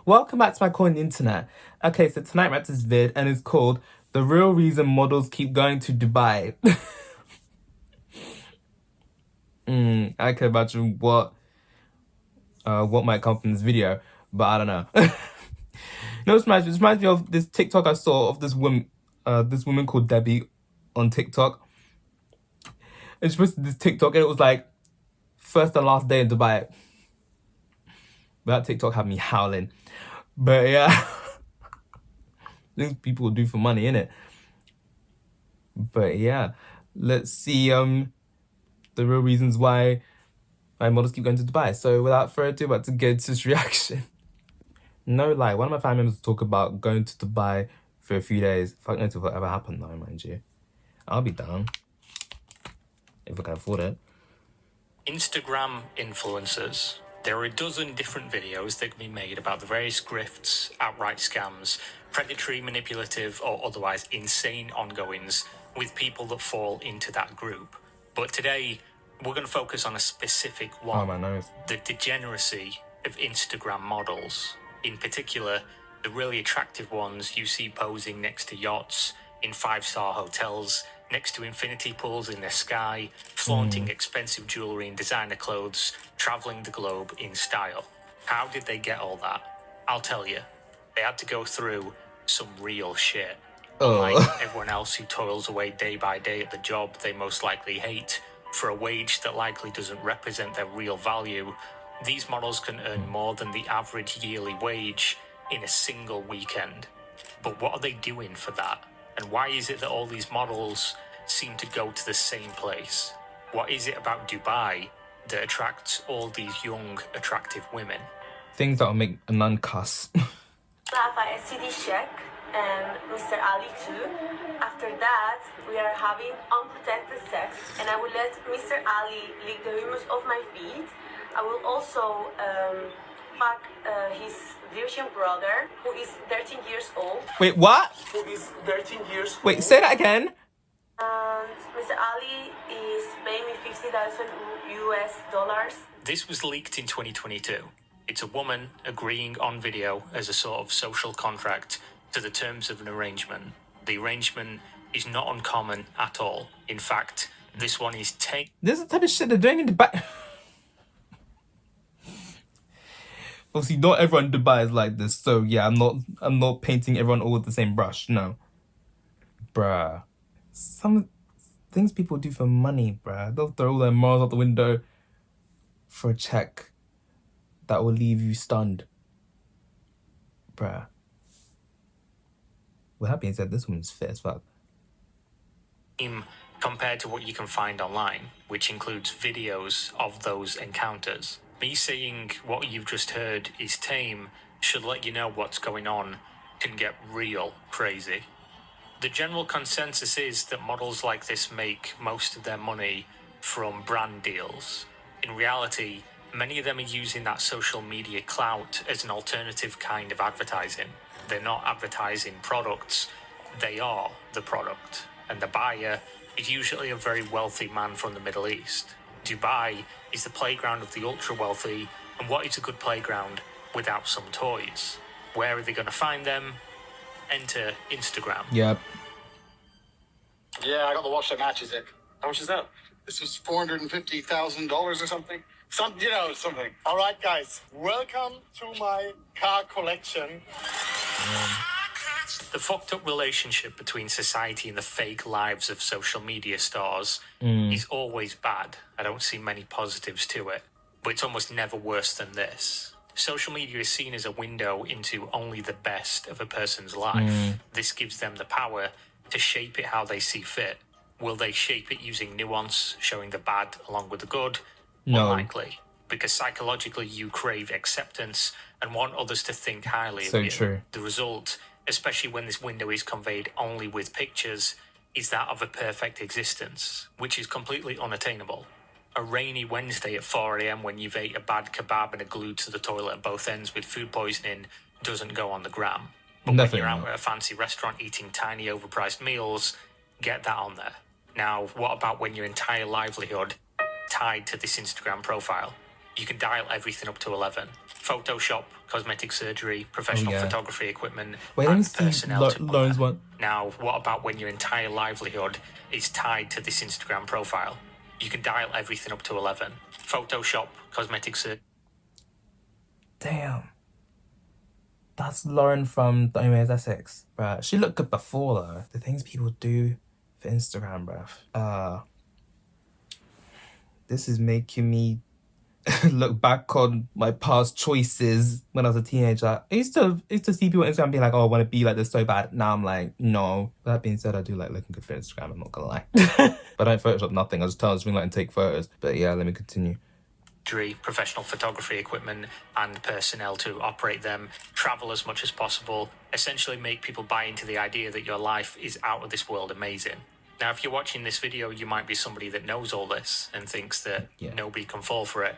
Welcome back to my corner internet. Okay, so tonight we're at this vid and it's called The Real Reason Models Keep Going to Dubai. I can imagine what might come from this video, but I don't know. It reminds me of this TikTok I saw of this woman called Debbie on TikTok. And she posted this TikTok and it was like, first and last day in Dubai. That TikTok had me howling. But yeah, things people do for money, innit? But yeah, let's see the real reasons why models keep going to Dubai. So without further ado, about to get into this reaction. No lie, one of my family members talk about going to Dubai for a few days. Fuck knows if it'll ever happen though, mind you. I'll be down if I can afford it. Instagram influencers. There are a dozen different videos that can be made about the various grifts, outright scams, predatory, manipulative, or otherwise insane ongoings with people that fall into that group. But today, we're going to focus on a specific one. Oh, my nose. The degeneracy of Instagram models. In particular, the really attractive ones you see posing next to yachts, in five-star hotels, next to infinity pools in the sky, flaunting expensive jewelry and designer clothes, traveling the globe in style. How did they get all that? I'll tell you. They had to go through some real shit. Unlike everyone else who toils away day by day at the job they most likely hate, for a wage that likely doesn't represent their real value, these models can earn more than the average yearly wage in a single weekend. But what are they doing for that? And why is it that all these models seem to go to the same place? What is it about Dubai that attracts all these young, attractive women? Things that'll make a nun cuss. Rafa SCD check and Mr. Ali too. After that, we are having unprotected sex, and I will let Mr. Ali lick the humus of my feet. I will also fuck his virgin brother, who is 13 years old. Wait, what? Who is 13 years old. Wait, say that again. And Mr. Ali is paying me $50,000 US. This was leaked in 2022. It's a woman agreeing on video as a sort of social contract to the terms of an arrangement. The arrangement is not uncommon at all. In fact, this one is This is the type of shit they're doing in Dubai. Obviously, not everyone in Dubai is like this, so yeah, I'm not painting everyone all with the same brush. No, bruh. Some things people do for money, bruh. They'll throw all their morals out the window for a check that will leave you stunned, bruh. With that being said, this woman's fit as fuck. Compared to what you can find online, which includes videos of those encounters. Me saying what you've just heard is tame should let you know what's going on can get real crazy. The general consensus is that models like this make most of their money from brand deals. In reality, many of them are using that social media clout as an alternative kind of advertising. They're not advertising products, they are the product. And the buyer is usually a very wealthy man from the Middle East. Dubai is the playground of the ultra-wealthy, and what is a good playground without some toys? Where are they going to find them? Enter Instagram. Yep. Yeah, I got to watch that match, is it? How much is that? This was $450,000 or something. Something. All right, guys, welcome to my car collection. The fucked up relationship between society and the fake lives of social media stars is always bad. I don't see many positives to it, but it's almost never worse than this. Social media is seen as a window into only the best of a person's life. This gives them the power to shape it how they see fit. Will they shape it using nuance, showing the bad along with the good? No. Unlikely, because psychologically you crave acceptance and want others to think highly of So you. true. The result, especially when this window is conveyed only with pictures, is that of a perfect existence, which is completely unattainable. A rainy Wednesday at 4 a.m. when you've ate a bad kebab and are glued to the toilet at both ends with food poisoning doesn't go on the gram. But when you're out at a fancy restaurant eating tiny overpriced meals, get that on there. Now, what about when your entire livelihood tied to this Instagram profile? You can dial everything up to 11. Photoshop, cosmetic surgery, professional yeah. photography equipment, Wait, let me and see personnel to Lauren's one. Now, what about when your entire livelihood is tied to this Instagram profile? You can dial everything up to 11. Photoshop, cosmetic surgery. Damn. That's Lauren from The Only Way Is Essex. Bruh, she looked good before, though. The things people do for Instagram, bruh. This is making me look back on my past choices when I was a teenager. I used to see people on Instagram being like, oh, I want to be like this so bad. Now I'm like, no. That being said, I do like looking good for Instagram, I'm not gonna lie. But I don't Photoshop nothing. I just tell ring light and take photos. But yeah, let me continue. Professional photography equipment and personnel to operate them, travel as much as possible, essentially make people buy into the idea that your life is out of this world amazing. Now, if you're watching this video, you might be somebody that knows all this and thinks that nobody can fall for it.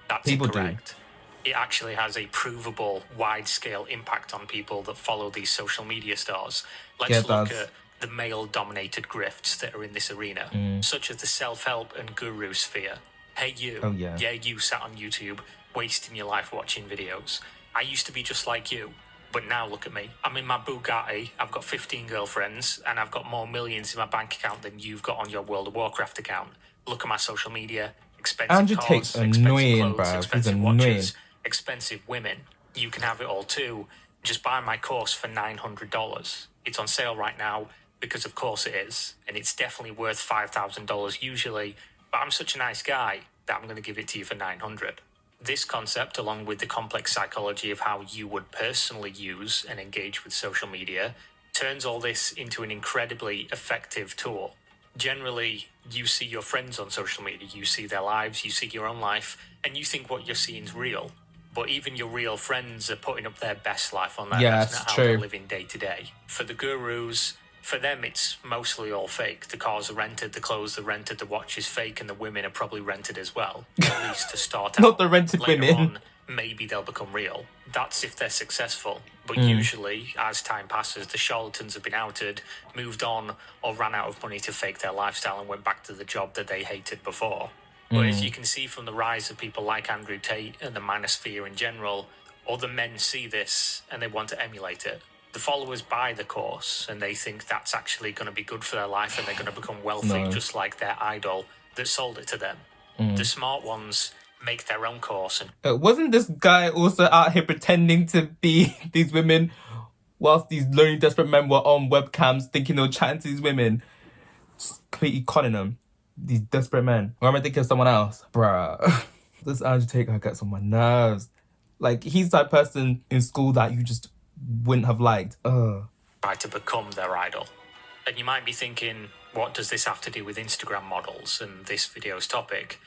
That's incorrect. It actually has a provable, wide-scale impact on people that follow these social media stars. Let's look at the male-dominated grifts that are in this arena, such as the self-help and guru sphere. Hey, you. Oh, yeah. Yeah, you sat on YouTube, wasting your life watching videos. I used to be just like you, but now look at me. I'm in my Bugatti, I've got 15 girlfriends, and I've got more millions in my bank account than you've got on your World of Warcraft account. Look at my social media, expensive Andrew cars, Tate's expensive annoying, clothes, bruv. expensive He's watches, annoying. expensive women. You can have it all too. Just buy my course for $900. It's on sale right now, because of course it is, and it's definitely worth $5,000 usually, but I'm such a nice guy that I'm going to give it to you for $900. This concept, along with the complex psychology of how you would personally use and engage with social media, turns all this into an incredibly effective tool. Generally, you see your friends on social media, you see their lives, you see your own life, and you think what you're seeing is real. But even your real friends are putting up their best life on there. Yeah, That's not that's how true. they're living day to day. For the gurus, for them, it's mostly all fake. The cars are rented, the clothes are rented, the watch is fake, and the women are probably rented as well. At least to start out. Not the rented Later women. on, maybe they'll become real. That's if they're successful. But usually, as time passes, the charlatans have been outed, moved on, or ran out of money to fake their lifestyle and went back to the job that they hated before. But as you can see from the rise of people like Andrew Tate and the manosphere in general, other men see this and they want to emulate it. The followers buy the course and they think that's actually going to be good for their life and they're going to become wealthy just like their idol that sold it to them. The smart ones make their own course and Wasn't this guy also out here pretending to be these women whilst these lonely, desperate men were on webcams thinking they were chatting to these women? Just completely conning them. These desperate men. Or am I thinking of someone else? Bruh. This Andrew Tate guy gets on my nerves. Like, he's that person in school that you just wouldn't have liked. try to become their idol. And you might be thinking, what does this have to do with Instagram models and this video's topic?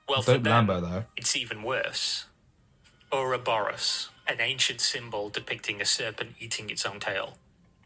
Well, for Don't them, Lambo, though. it's even worse. Ouroboros, an ancient symbol depicting a serpent eating its own tail.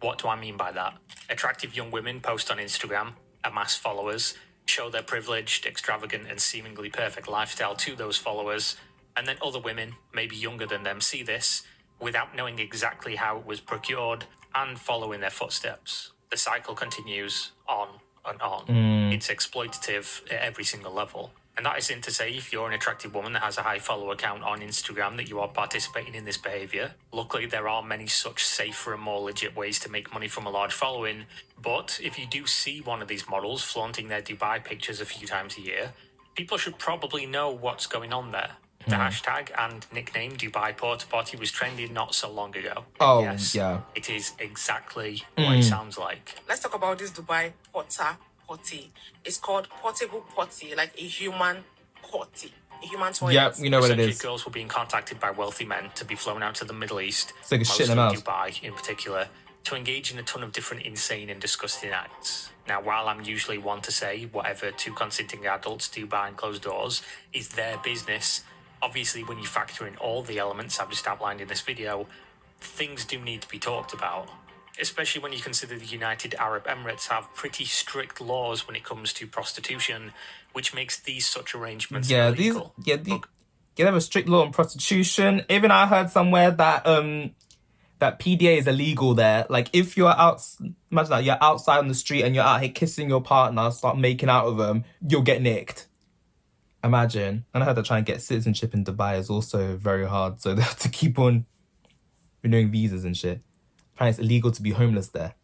What do I mean by that? Attractive young women post on Instagram, amass followers, show their privileged, extravagant, and seemingly perfect lifestyle to those followers, and then other women, maybe younger than them, see this without knowing exactly how it was procured and follow in their footsteps. The cycle continues on and on. It's exploitative at every single level. And that isn't to say if you're an attractive woman that has a high follower count on Instagram that you are participating in this behaviour. Luckily, there are many such safer and more legit ways to make money from a large following. But if you do see one of these models flaunting their Dubai pictures a few times a year, people should probably know what's going on there. The hashtag and nickname Dubai Porta Potty was trending not so long ago. Oh, Yes, yeah. it is exactly what it sounds like. Let's talk about this Dubai Porta Potty. It's called portable potty, like a human potty, a human toilet. Yep, we know what it Essentially, is. girls were being contacted by wealthy men to be flown out to the Middle East, It's like a shit mostly in the mouth. Dubai in particular, to engage in a ton of different insane and disgusting acts. Now, while I'm usually one to say whatever two consenting adults do behind closed doors is their business, obviously when you factor in all the elements I've just outlined in this video, things do need to be talked about. Especially when you consider the United Arab Emirates have pretty strict laws when it comes to prostitution, which makes these such arrangements illegal. They have a strict law on prostitution. Even I heard somewhere that that PDA is illegal there. Like, if you're out, imagine that you're outside on the street and you're out here kissing your partner, start making out with them, you'll get nicked. imagine. And I heard that trying to get citizenship in Dubai is also very hard. So they have to keep on renewing visas and shit. Apparently it's illegal to be homeless there.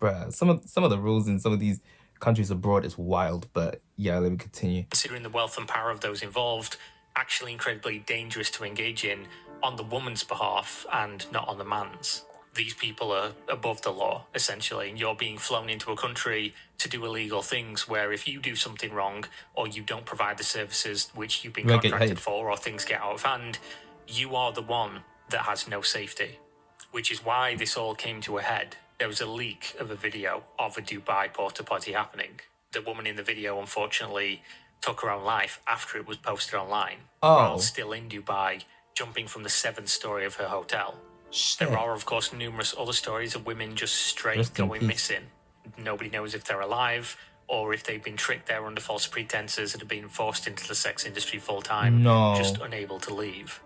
Bruh, some of the rules in some of these countries abroad is wild. But yeah, let me continue. Considering the wealth and power of those involved, actually incredibly dangerous to engage in on the woman's behalf and not on the man's. These people are above the law, essentially, and you're being flown into a country to do illegal things where if you do something wrong or you don't provide the services which you've been You won't get contracted paid. for or things get out of hand, you are the one that has no safety. Which is why this all came to a head. There was a leak of a video of a Dubai porta potty happening. The woman in the video, unfortunately, took her own life after it was posted online, while still in Dubai, jumping from the 7th story of her hotel. Shit. There are, of course, numerous other stories of women just straight Rest in going peace. missing. Nobody knows if they're alive or if they've been tricked there under false pretenses and have been forced into the sex industry full time, No. just unable to leave.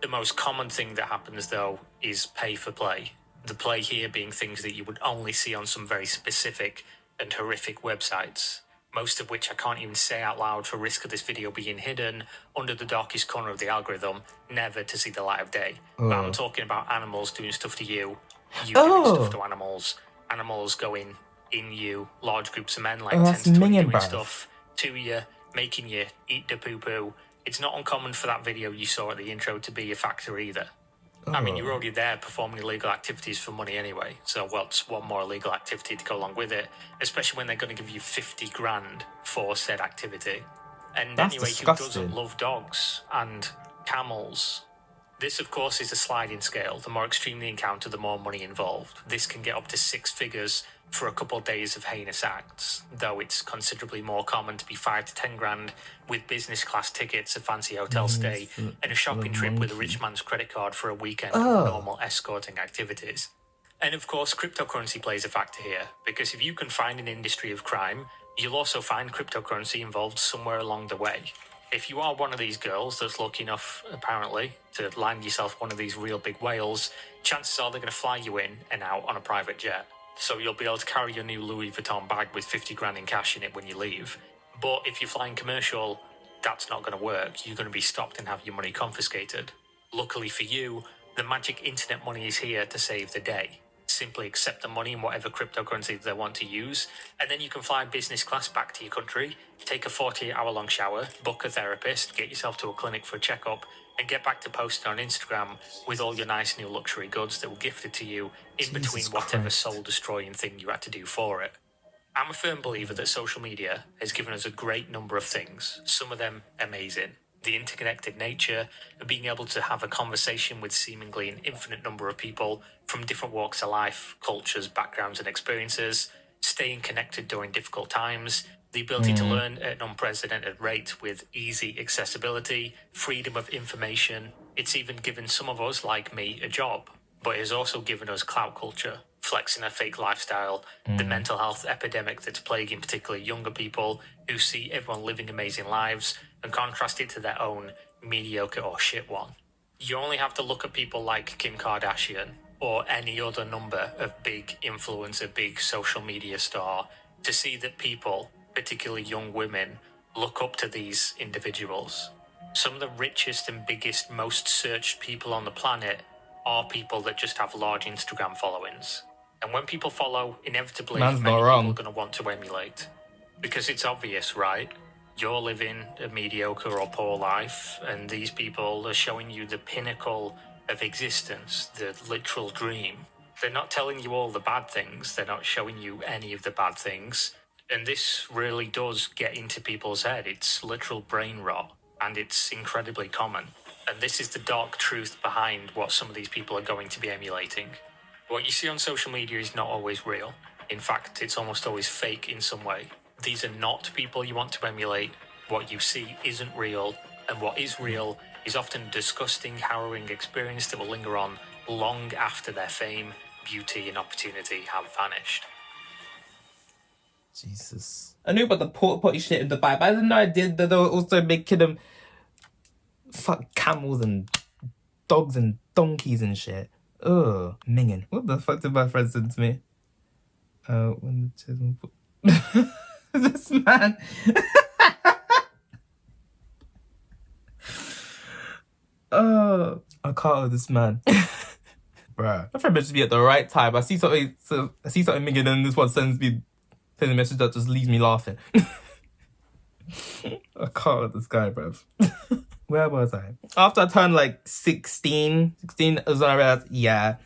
The most common thing that happens, though, is pay for play. The play here being things that you would only see on some very specific and horrific websites, most of which I can't even say out loud for risk of this video being hidden under the darkest corner of the algorithm, never to see the light of day. But I'm talking about animals doing stuff to you, you doing stuff to animals, animals going in you, large groups of men, like 10 that's to 20 minging, doing bruv. stuff to you, making you eat the poo-poo. It's not uncommon for that video you saw at the intro to be a factor either. I mean, you're already there performing illegal activities for money anyway, so what's one more illegal activity to go along with it, especially when they're going to give you 50 grand for said activity. And That's anyway, disgusting. who doesn't love dogs and camels? This, of course, is a sliding scale. The more extreme the encounter, the more money involved. This can get up to 6 figures for a couple of days of heinous acts, though it's considerably more common to be 5 to 10 grand with business class tickets, a fancy hotel stay, and a shopping trip with a rich man's credit card for a weekend of normal escorting activities. And of course, cryptocurrency plays a factor here, because if you can find an industry of crime, you'll also find cryptocurrency involved somewhere along the way. If you are one of these girls that's lucky enough, apparently, to land yourself one of these real big whales, chances are they're going to fly you in and out on a private jet. So you'll be able to carry your new Louis Vuitton bag with 50 grand in cash in it when you leave. But if you're flying commercial, that's not going to work. You're going to be stopped and have your money confiscated. Luckily for you, the magic internet money is here to save the day. Simply accept the money in whatever cryptocurrency they want to use, and then you can fly business class back to your country, take a 48-hour-long shower, book a therapist, get yourself to a clinic for a checkup, and get back to posting on Instagram with all your nice new luxury goods that were gifted to you in between whatever Christ. soul-destroying thing you had to do for it. I'm a firm believer that social media has given us a great number of things, some of them amazing. The interconnected nature of being able to have a conversation with seemingly an infinite number of people from different walks of life, cultures, backgrounds, and experiences, staying connected during difficult times, the ability to learn at an unprecedented rate with easy accessibility, freedom of information. It's even given some of us, like me, a job, but it has also given us clout culture, flexing a fake lifestyle, the mental health epidemic that's plaguing particularly younger people who see everyone living amazing lives and contrast it to their own mediocre or shit one. You only have to look at people like Kim Kardashian or any other number of big influencer, big social media star to see that people, particularly young women, look up to these individuals. Some of the richest and biggest, most searched people on the planet are people that just have large Instagram followings. And when people follow, inevitably, Man's many not people wrong. are going to want to emulate. Because it's obvious, right? You're living a mediocre or poor life, and these people are showing you the pinnacle of existence, the literal dream. They're not telling you all the bad things, they're not showing you any of the bad things. And this really does get into people's head. It's literal brain rot, and it's incredibly common. And this is the dark truth behind what some of these people are going to be emulating. What you see on social media is not always real. In fact, it's almost always fake in some way. These are not people you want to emulate. What you see isn't real, and what is real is often a disgusting, harrowing experience that will linger on long after their fame, beauty, and opportunity have vanished. Jesus. I knew about the porta potty shit in Dubai, but I didn't know I did that they were also making them fuck camels and dogs and donkeys and shit. Ugh, minging. What the fuck did my friend send to me? When the children put... This man. can't with this man. Bruh. My friend better be at the right time. I see something minging and this one sends me a message that just leaves me laughing. I can't with this guy, bruv. Where was I? After I turned like 16 is when I realized, yeah,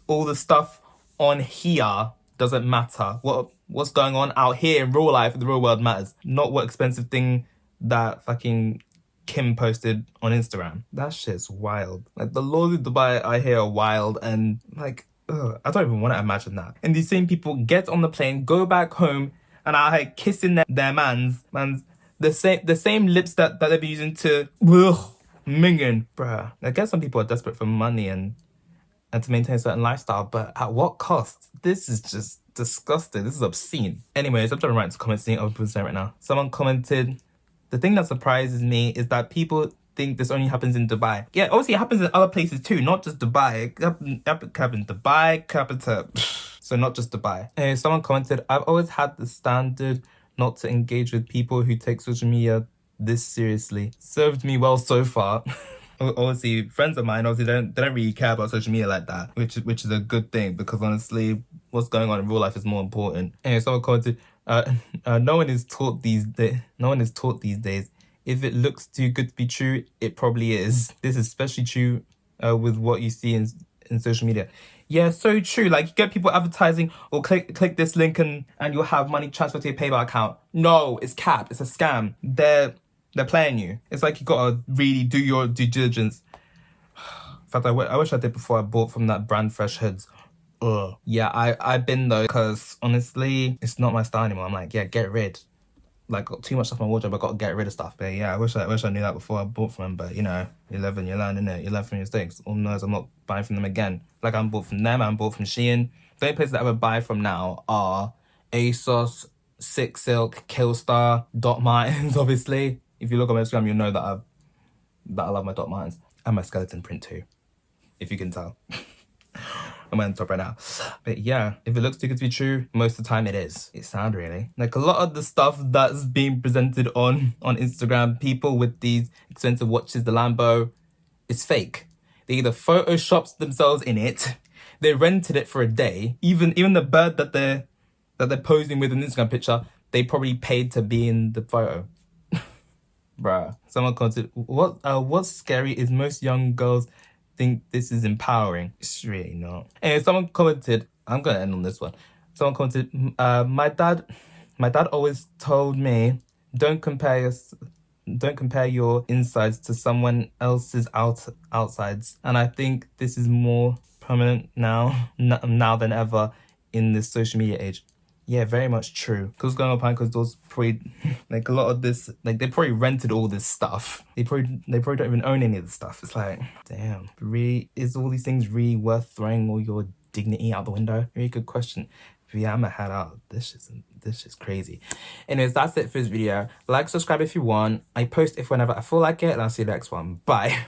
all the stuff on here doesn't matter. What's going on out here in real life, in the real world matters. Not what expensive thing that fucking Kim posted on Instagram. That shit's wild. Like, the laws of Dubai I hear are wild, and like, I don't even want to imagine that. And these same people get on the plane, go back home, and are like kissing their man's the same lips that they've been using to minging. Bruh. I guess some people are desperate for money and to maintain a certain lifestyle, but at what cost? This is just disgusting. This is obscene. Anyways, I'm trying to write into comments, seeing other people saying right now. Someone commented, the thing that surprises me is that people think this only happens in Dubai. Yeah, obviously it happens in other places too, not just Dubai. It happened in Dubai, so not just Dubai. And someone commented, I've always had the standard not to engage with people who take social media this seriously. Served me well so far. Obviously, friends of mine obviously don't really care about social media like that, which is a good thing, because honestly, what's going on in real life is more important. Anyway, someone commented, no one is taught these days. If it looks too good to be true, it probably is. This is especially true with what you see in social media. Yeah, so true. Like, you get people advertising, or click this link and you'll have money transferred to your PayPal account. No, it's cap. It's a scam. They're playing you. It's like you gotta really do your due diligence. In fact, I wish I did before I bought from that brand Fresh Hoods. Ugh. Yeah, I've been though, because honestly, it's not my style anymore. I'm like, yeah, get rid. Like, got too much stuff in my wardrobe, I gotta get rid of stuff. But yeah, I wish I knew that before I bought from them. But you know, you learn, innit? You learn from your mistakes. All knows I'm not buying from them again. Like, I'm bought from them, I'm bought from Shein. The only places that I ever buy from now are ASOS, Sick Silk, Killstar, Dot Martens, obviously. If you look on my Instagram, you'll know that I love my Dot Martens. And my skeleton print too, if you can tell. I'm on top right now. But yeah, if it looks too good to be true, most of the time it is. It's sad, really. Like, a lot of the stuff that's being presented on Instagram, people with these expensive watches, the Lambo, it's fake. They either photoshopped themselves in it, they rented it for a day. Even the bird that they're posing with an Instagram picture, they probably paid to be in the photo. Bruh. Someone commented, what's scary is most young girls think this is empowering. It's really not. And someone commented, I'm gonna end on this one. Someone commented, my dad always told me, don't compare your insides to someone else's outsides. And I think this is more prominent now than ever in this social media age. Yeah, very much true. Because going on, because those probably, like, a lot of this, like, they probably rented all this stuff. They probably don't even own any of this stuff. It's like, damn, really, is all these things really worth throwing all your dignity out the window? Really good question. But yeah, I'm gonna head out. This is crazy. Anyways, that's it for this video. Like, subscribe if you want. I post if whenever I feel like it, and I'll see you next one. Bye.